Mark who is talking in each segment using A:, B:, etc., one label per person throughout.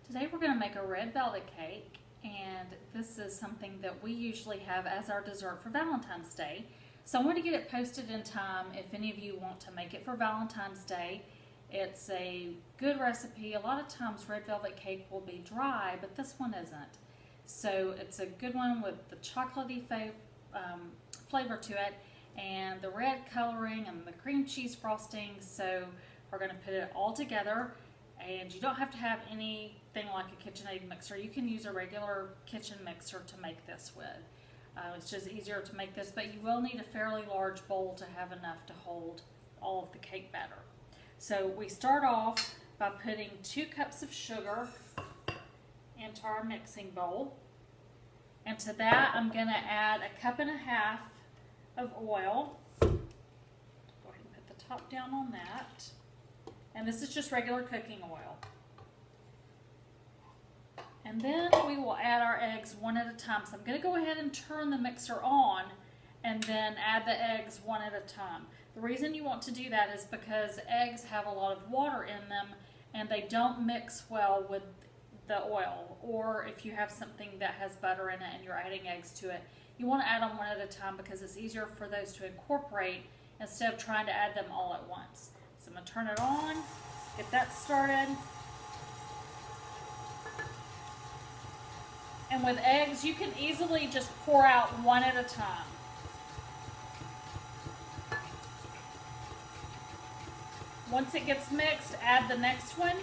A: Today we're going to make a red velvet cake, and this is something that we usually have as our dessert for Valentine's Day. So I want to get it posted in time if any of you want to make it for Valentine's Day. It's a good recipe. A lot of times red velvet cake will be dry, but this one isn't. So it's a good one with the chocolatey flavor to it and the red coloring and the cream cheese frosting. So we're going to put it all together. And you don't have to have anything like a KitchenAid mixer. You can use a regular kitchen mixer to make this with. It's just easier to make this, but you will need a fairly large bowl to have enough to hold all of the cake batter. So we start off by putting 2 cups of sugar into our mixing bowl. And to that I'm going to add 1.5 cups of oil. Go ahead and put the top down on that. And this is just regular cooking oil. And then we will add our eggs one at a time. So I'm going to go ahead and turn the mixer on and then add the eggs one at a time. The reason you want to do that is because eggs have a lot of water in them and they don't mix well with the oil. Or if you have something that has butter in it and you're adding eggs to it, you want to add them one at a time because it's easier for those to incorporate instead of trying to add them all at once. So I'm going to turn it on, get that started. And with eggs, you can easily just pour out one at a time. Once it gets mixed, add the next one.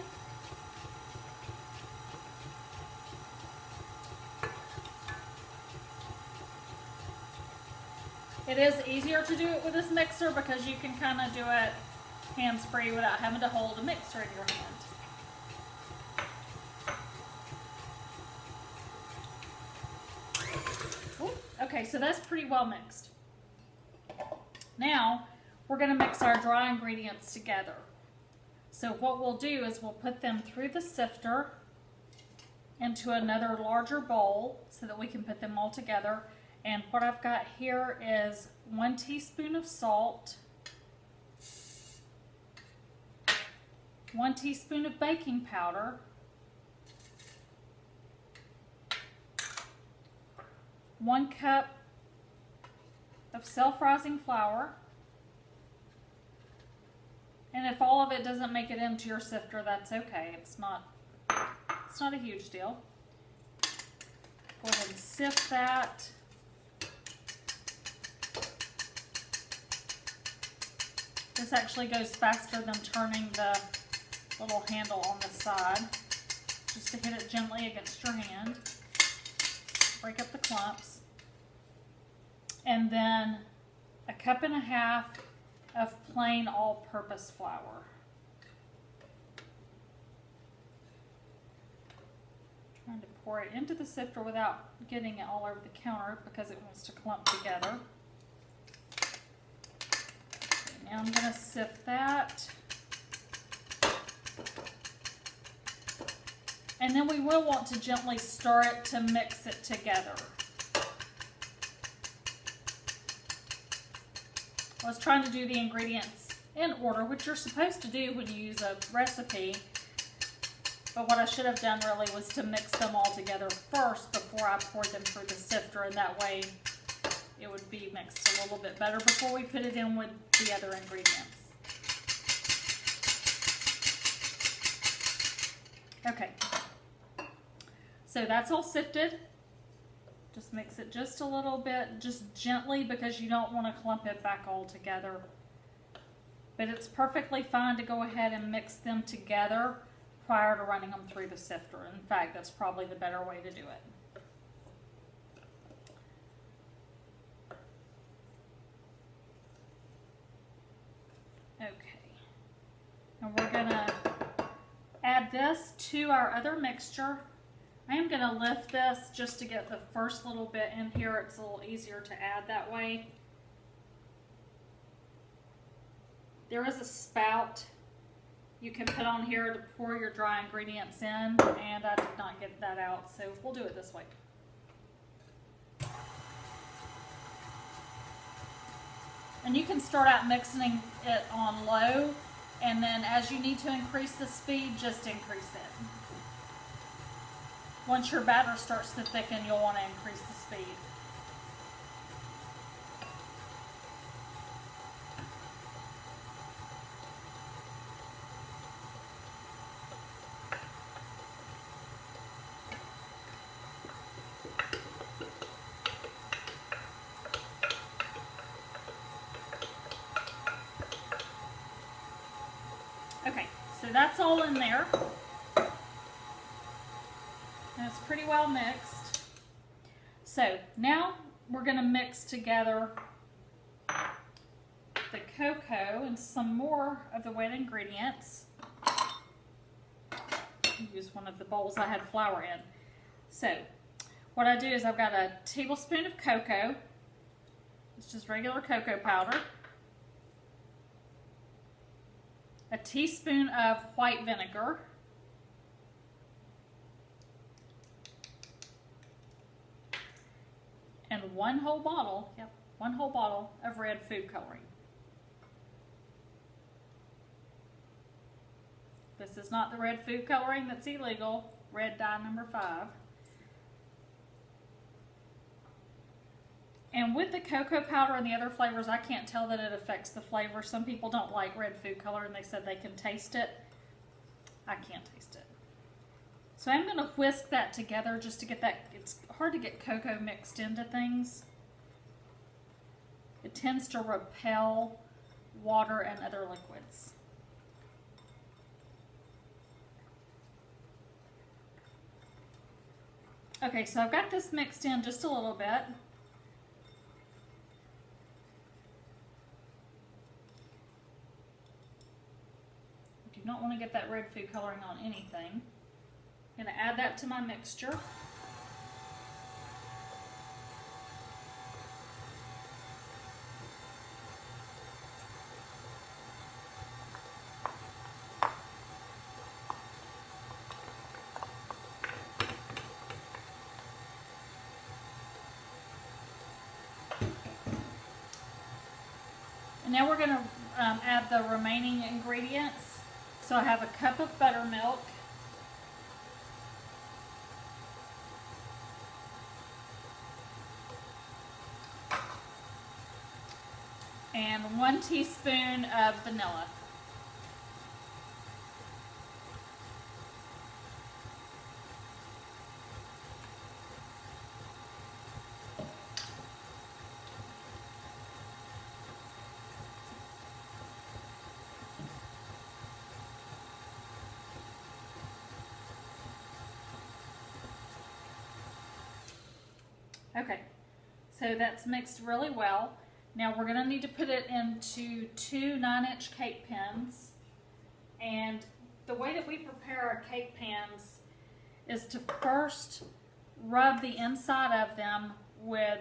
A: It is easier to do it with this mixer because you can kind of do it hands-free without having to hold a mixer in your hand. Ooh, okay, so that's pretty well mixed. Now we're going to mix our dry ingredients together. So what we'll do is we'll put them through the sifter into another larger bowl so that we can put them all together. And what I've got here is 1 teaspoon of salt, 1 teaspoon of baking powder, 1 cup of self-rising flour, and if all of it doesn't make it into your sifter, that's okay. It's not a huge deal. Go ahead and sift that. This actually goes faster than turning the little handle on the side. Just to hit it gently against your hand. Break up the clumps. And then 1.5 cups of plain all-purpose flour. Trying to pour it into the sifter without getting it all over the counter because it wants to clump together. Now I'm going to sift that. And then we will want to gently stir it to mix it together. I was trying to do the ingredients in order, which you're supposed to do when you use a recipe. But what I should have done really was to mix them all together first before I poured them through the sifter, and that way it would be mixed a little bit better before we put it in with the other ingredients. Okay, so that's all sifted. Just mix it just a little bit, just gently, because you don't want to clump it back all together. But it's perfectly fine to go ahead and mix them together prior to running them through the sifter. In fact, that's probably the better way to do it. Okay, and we're going to add this to our other mixture. I am going to lift this just to get the first little bit in here. It's a little easier to add that way. There is a spout you can put on here to pour your dry ingredients in, and I did not get that out, so we'll do it this way. And you can start out mixing it on low, and then as you need to increase the speed, just increase it. Once your batter starts to thicken, you'll want to increase the speed. Okay, so that's all in there. And it's pretty well mixed. So now we're going to mix together the cocoa and some more of the wet ingredients. Use one of the bowls I had flour in. So what I do is I've got a tablespoon of cocoa. It's just regular cocoa powder. A teaspoon of white vinegar. And one whole bottle of red food coloring. This is not the red food coloring that's illegal, red dye number 5. And with the cocoa powder and the other flavors, I can't tell that it affects the flavor. Some people don't like red food color and they said they can taste it. I can't taste it. So I'm going to whisk that together just to get that. It's hard to get cocoa mixed into things. It tends to repel water and other liquids. Okay, so I've got this mixed in just a little bit. Do not want to get that red food coloring on anything. I'm going to add that to my mixture. And now we're going to add the remaining ingredients. So I have a cup of buttermilk. And 1 teaspoon of vanilla. Okay, so that's mixed really well. Now we're going to need to put it into 2 9-inch cake pans. And the way that we prepare our cake pans is to first rub the inside of them with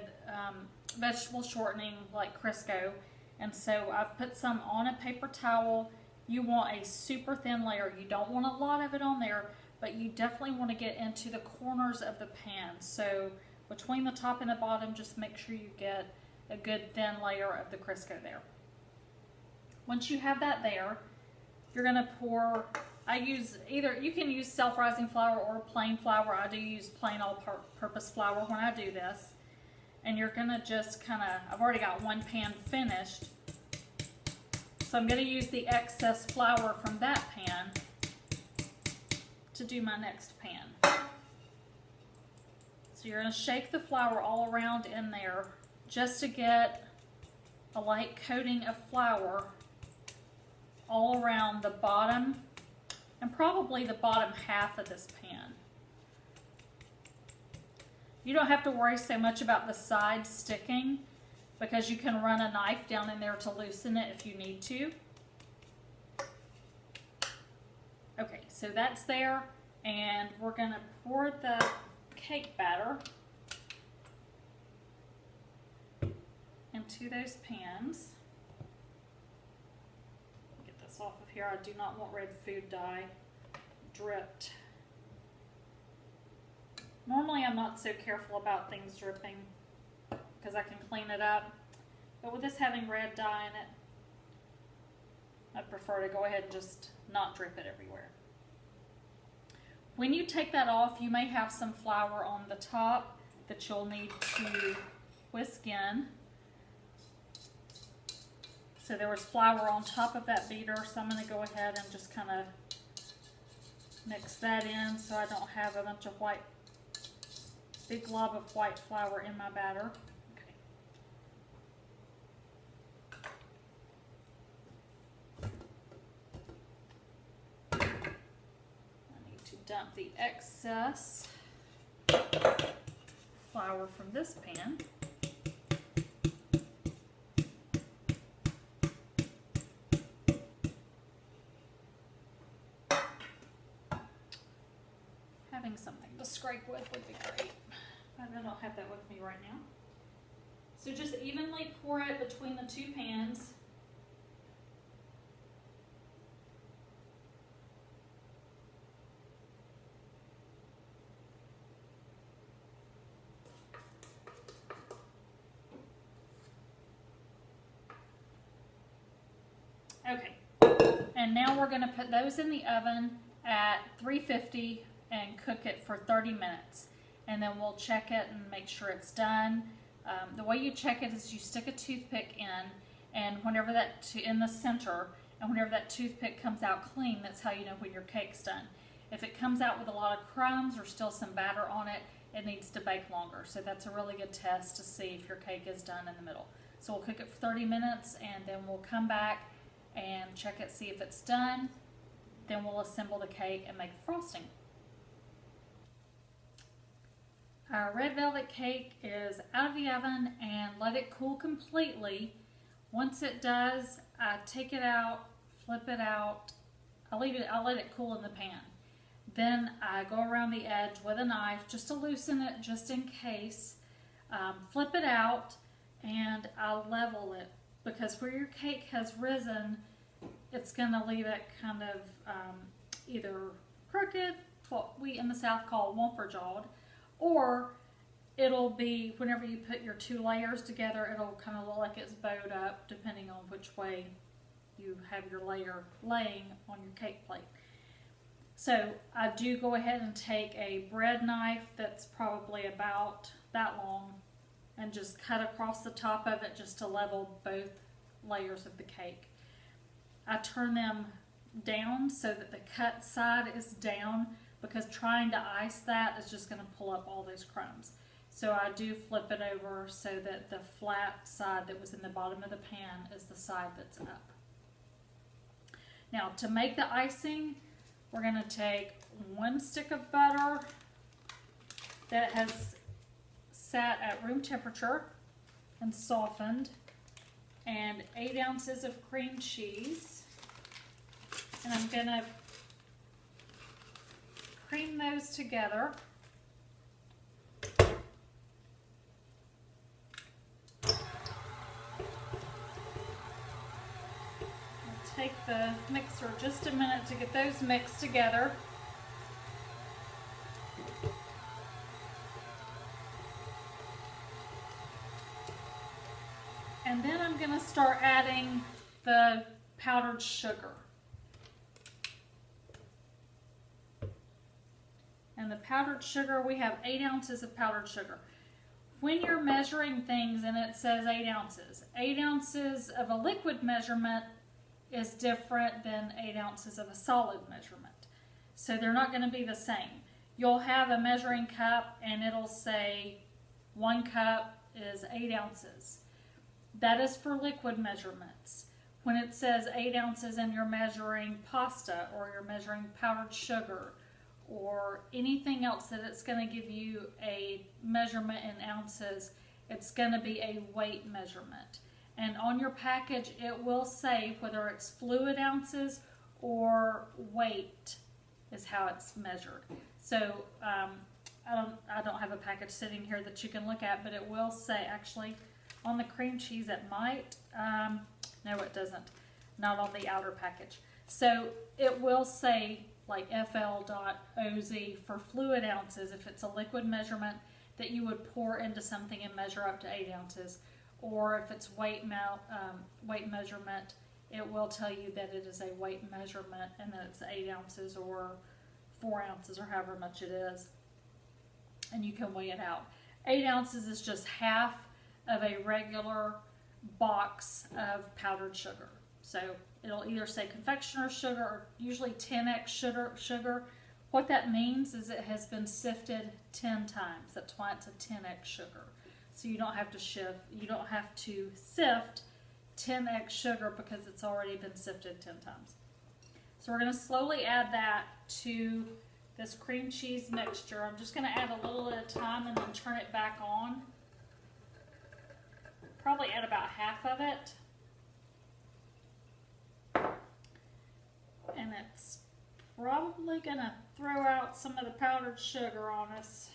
A: vegetable shortening like Crisco. And so I've put some on a paper towel. You want a super thin layer. You don't want a lot of it on there, but you definitely want to get into the corners of the pan. So between the top and the bottom, just make sure you get a good thin layer of the Crisco there. Once you have that there, you're going to pour, I use either, you can use self-rising flour or plain flour. I do use plain all-purpose flour when I do this. And you're going to just kind of, I've already got one pan finished. So I'm going to use the excess flour from that pan to do my next pan. So you're going to shake the flour all around in there just to get a light coating of flour all around the bottom and probably the bottom half of this pan. You don't have to worry so much about the sides sticking because you can run a knife down in there to loosen it if you need to. Okay, so that's there, and we're going to pour the cake batter into those pans. Get this off of here. I do not want red food dye dripped. Normally I'm not so careful about things dripping because I can clean it up, but with this having red dye in it, I prefer to go ahead and just not drip it everywhere. When you take that off, you may have some flour on the top that you'll need to whisk in. So there was flour on top of that beater, so I'm going to go ahead and just kind of mix that in so I don't have a bunch of big glob of white flour in my batter. Okay. I need to dump the excess flour from this pan. Having something to scrape with would be great, but I don't have that with me right now. So just evenly pour it between the two pans. Okay, and now we're going to put those in the oven at 350 and cook it for 30 minutes. And then we'll check it and make sure it's done. The way you check it is you stick a toothpick in, and whenever in the center, and whenever that toothpick comes out clean, that's how you know when your cake's done. If it comes out with a lot of crumbs or still some batter on it, it needs to bake longer. So that's a really good test to see if your cake is done in the middle. So we'll cook it for 30 minutes, and then we'll come back and check it, see if it's done. Then we'll assemble the cake and make the frosting. Our red velvet cake is out of the oven, and let it cool completely. Once it does, I take it out, flip it out. I'll let it cool in the pan. Then I go around the edge with a knife just to loosen it, just in case. Flip it out, and I'll level it, because where your cake has risen, it's going to leave it kind of either crooked, what we in the South call whomper-jawed, or it'll be, whenever you put your two layers together, it'll kind of look like it's bowed up, depending on which way you have your layer laying on your cake plate. So I do go ahead and take a bread knife that's probably about that long and just cut across the top of it just to level both layers of the cake. I turn them down so that the cut side is down, because trying to ice that is just going to pull up all those crumbs. So I do flip it over so that the flat side that was in the bottom of the pan is the side that's up. Now, to make the icing, we're going to take 1 stick of butter that has sat at room temperature and softened, and 8 ounces of cream cheese. And I'm going to cream those together. I'll take the mixer just a minute to get those mixed together. And then I'm going to start adding the powdered sugar. And the powdered sugar, we have 8 ounces of powdered sugar. When you're measuring things and it says 8 ounces of a liquid measurement is different than 8 ounces of a solid measurement. So they're not going to be the same. You'll have a measuring cup and it'll say 1 cup is 8 ounces. That is for liquid measurements. When it says 8 ounces and you're measuring pasta, or you're measuring powdered sugar, or anything else that it's going to give you a measurement in ounces, it's going to be a weight measurement. And on your package, it will say whether it's fluid ounces or weight is how it's measured. So I don't have a package sitting here that you can look at, but it will say, actually, on the cream cheese it might. No, it doesn't. Not on the outer package. So it will say like FL.OZ for fluid ounces if it's a liquid measurement that you would pour into something and measure up to 8 ounces. Or if it's weight measurement, it will tell you that it is a weight measurement and that it's 8 ounces or 4 ounces or however much it is, and you can weigh it out. 8 ounces is just half of a regular box of powdered sugar. So it'll either say confectioner's sugar or usually 10x sugar. What that means is it has been sifted 10 times. That's why it's a 10x sugar. So you don't have to sift 10x sugar because it's already been sifted 10 times. So we're going to slowly add that to this cream cheese mixture. I'm just going to add a little at a time and then turn it back on. Probably add about half of it. And it's probably going to throw out some of the powdered sugar on us.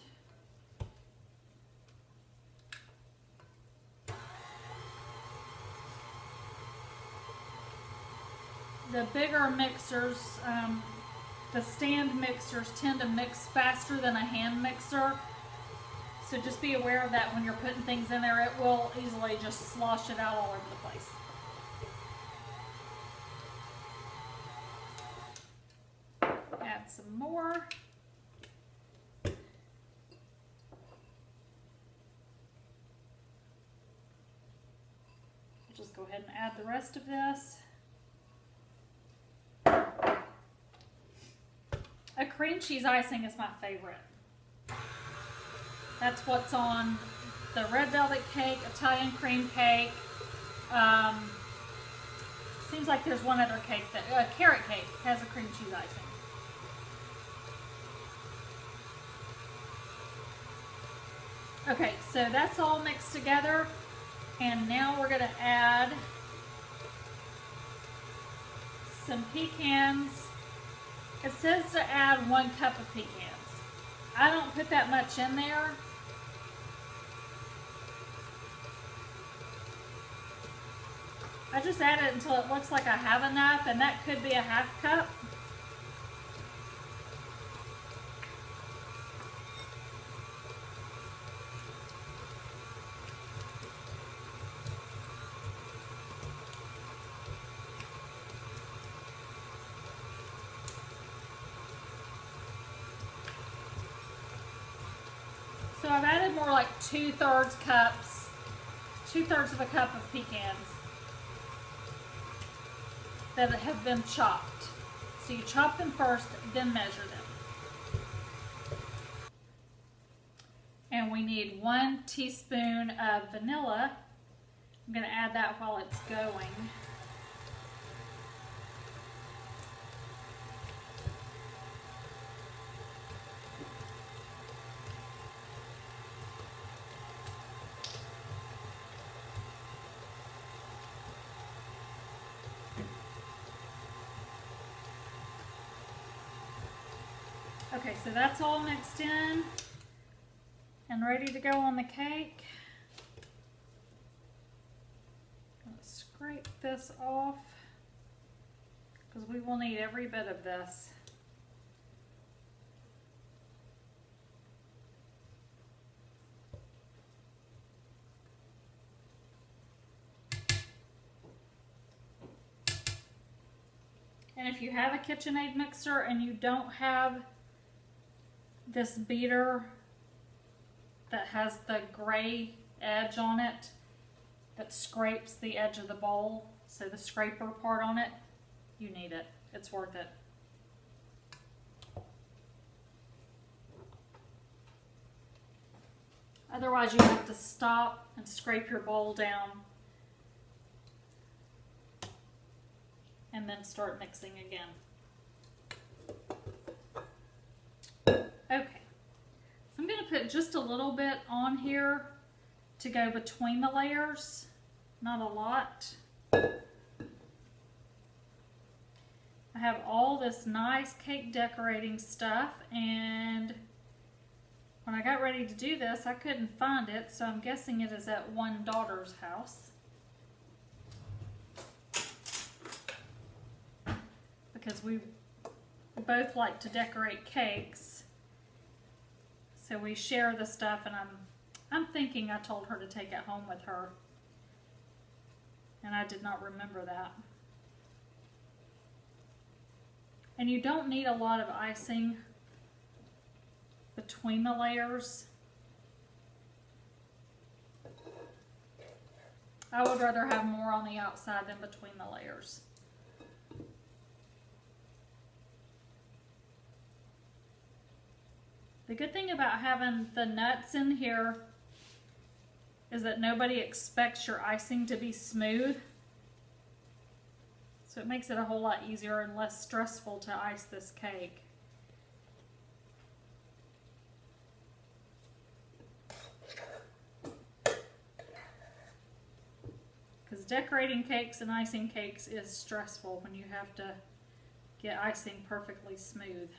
A: The bigger mixers, the stand mixers tend to mix faster than a hand mixer. So just be aware of that when you're putting things in there. It will easily just slosh it out all over the place. Add some more. Just go ahead and add the rest of this. A cream cheese icing is my favorite. That's what's on the red velvet cake, Italian cream cake. Seems like there's one other cake, that carrot cake has a cream cheese icing. Okay, so that's all mixed together, and now we're going to add some pecans. It says to add 1 cup of pecans. I don't put that much in there. I just add it until it looks like I have enough, and that could be a half cup. So I've added more like 2/3 cups, 2/3 of a cup of pecans that have been chopped. So you chop them first, then measure them. And we need 1 teaspoon of vanilla. I'm going to add that while it's going. Okay, so that's all mixed in and ready to go on the cake. I'm going to scrape this off because we will need every bit of this. And if you have a KitchenAid mixer and you don't have this beater that has the gray edge on it that scrapes the edge of the bowl, so the scraper part on it, you need it. It's worth it. Otherwise you have to stop and scrape your bowl down and then start mixing again. Okay, so I'm going to put just a little bit on here to go between the layers, not a lot. I have all this nice cake decorating stuff, and when I got ready to do this, I couldn't find it, so I'm guessing it is at one daughter's house. Because we both like to decorate cakes. So we share the stuff, and I'm thinking I told her to take it home with her. And I did not remember that. And you don't need a lot of icing between the layers. I would rather have more on the outside than between the layers. The good thing about having the nuts in here is that nobody expects your icing to be smooth. So it makes it a whole lot easier and less stressful to ice this cake. Because decorating cakes and icing cakes is stressful when you have to get icing perfectly smooth.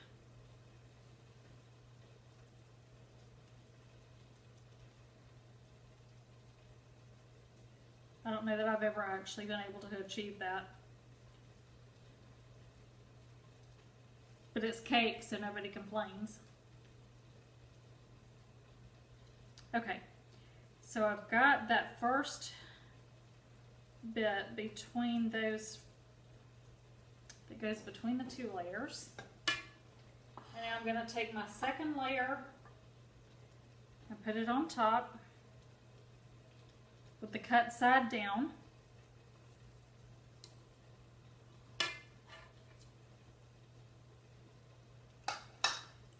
A: I don't know that I've ever actually been able to achieve that. But it's cake, so nobody complains. Okay, so I've got that first bit between those, that goes between the two layers. And now I'm going to take my second layer and put it on top with the cut side down.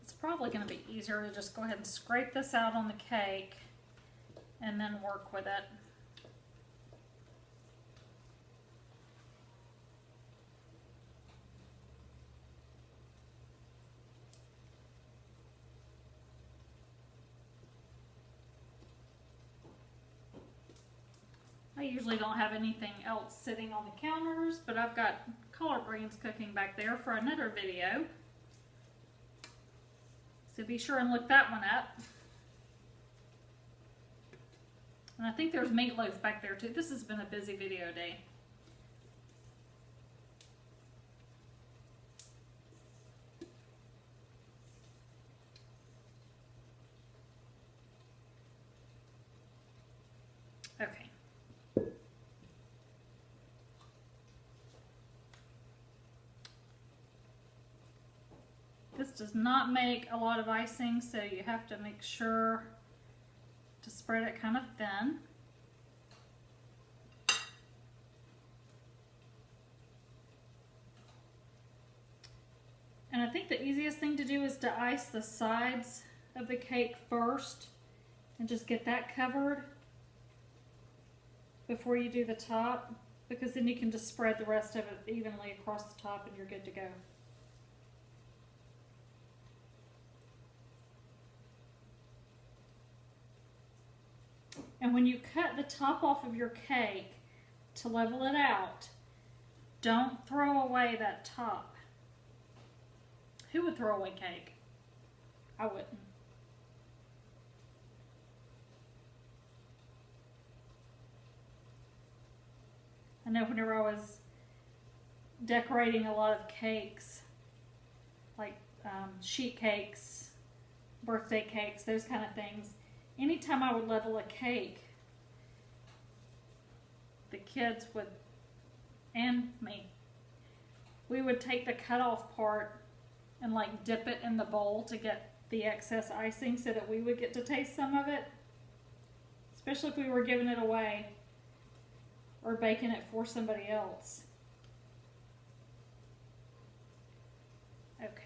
A: It's probably going to be easier to just go ahead and scrape this out on the cake and then work with it. I usually don't have anything else sitting on the counters, but I've got collard greens cooking back there for another video. So be sure and look that one up. And I think there's meatloaf back there too. This has been a busy video day. Okay. This does not make a lot of icing, so you have to make sure to spread it kind of thin. And I think the easiest thing to do is to ice the sides of the cake first and just get that covered before you do the top, because then you can just spread the rest of it evenly across the top and you're good to go. And when you cut the top off of your cake to level it out, don't throw away that top. Who would throw away cake? I wouldn't. I know whenever I was decorating a lot of cakes, like sheet cakes, birthday cakes, those kind of things, anytime I would level a cake, the kids would, and me, we would take the cutoff part and like dip it in the bowl to get the excess icing so that we would get to taste some of it, especially if we were giving it away or baking it for somebody else. Okay.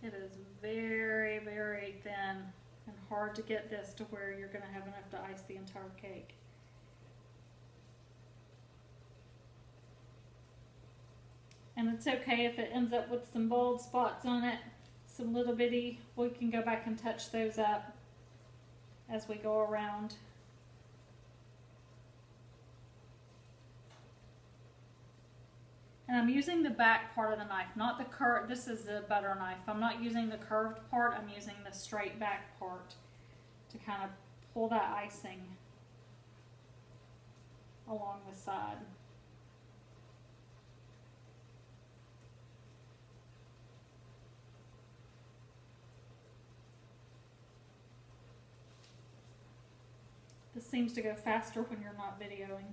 A: It is very, very thin and hard to get this to where you're going to have enough to ice the entire cake. And it's okay if it ends up with some bald spots on it, some little bitty, we can go back and touch those up as we go around. And I'm using the back part of the knife, not the curved. This is the butter knife. I'm not using the curved part, I'm using the straight back part to kind of pull that icing along the side. This seems to go faster when you're not videoing.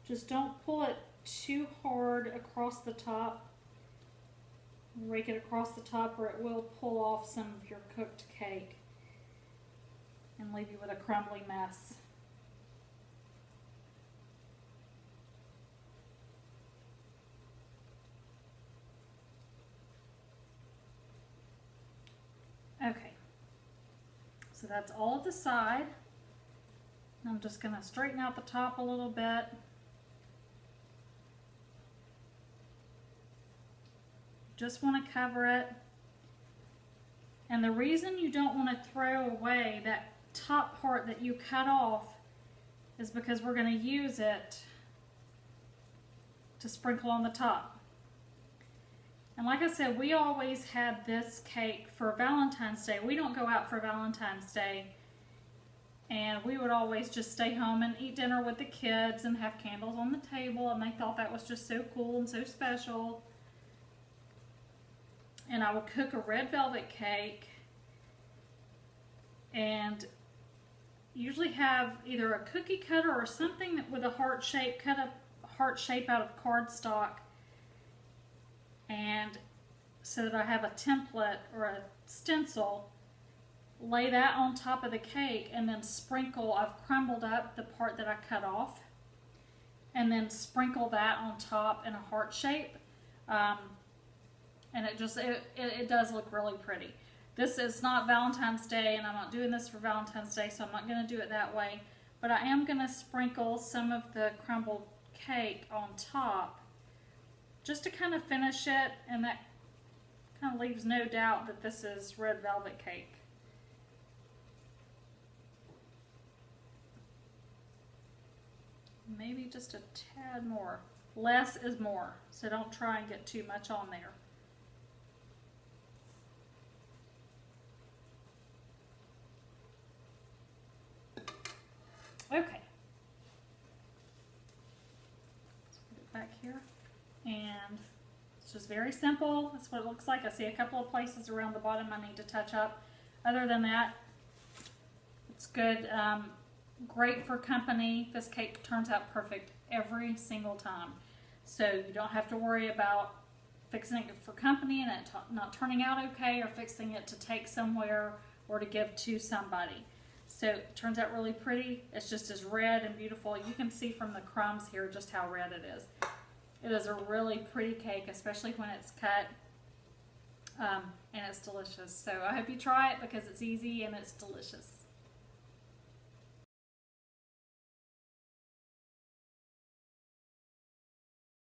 A: Just don't pull it too hard across the top. Rake it across the top or it will pull off some of your cooked cake and leave you with a crumbly mess. Okay, so that's all of the side. I'm just going to straighten out the top a little bit. Just want to cover it. And the reason you don't want to throw away that top part that you cut off is because we're going to use it to sprinkle on the top. And like I said, we always had this cake for Valentine's Day. We don't go out for Valentine's Day. And we would always just stay home and eat dinner with the kids and have candles on the table. And they thought that was just so cool and so special. And I would cook a red velvet cake and usually have either a cookie cutter or something that with a heart shape, cut a heart shape out of cardstock, and so that I have a template or a stencil, lay that on top of the cake and then sprinkle. I've crumbled up the part that I cut off and then sprinkle that on top in a heart shape. And it does look really pretty. This is not Valentine's Day, and I'm not doing this for Valentine's Day, so I'm not going to do it that way. But I am going to sprinkle some of the crumbled cake on top, just to kind of finish it, and that kind of leaves no doubt that this is red velvet cake. Maybe just a tad more. Less is more, so don't try and get too much on there. Okay, let's put it back here, and it's just very simple. That's what it looks like. I see a couple of places around the bottom I need to touch up. Other than that, it's good. Great for company. This cake turns out perfect every single time, so you don't have to worry about fixing it for company and it not turning out okay, or fixing it to take somewhere or to give to somebody. So it turns out really pretty. It's just as red and beautiful. You can see from the crumbs here just how red it is. It is a really pretty cake, especially when it's cut, and it's delicious. So I hope you try it because it's easy and it's delicious.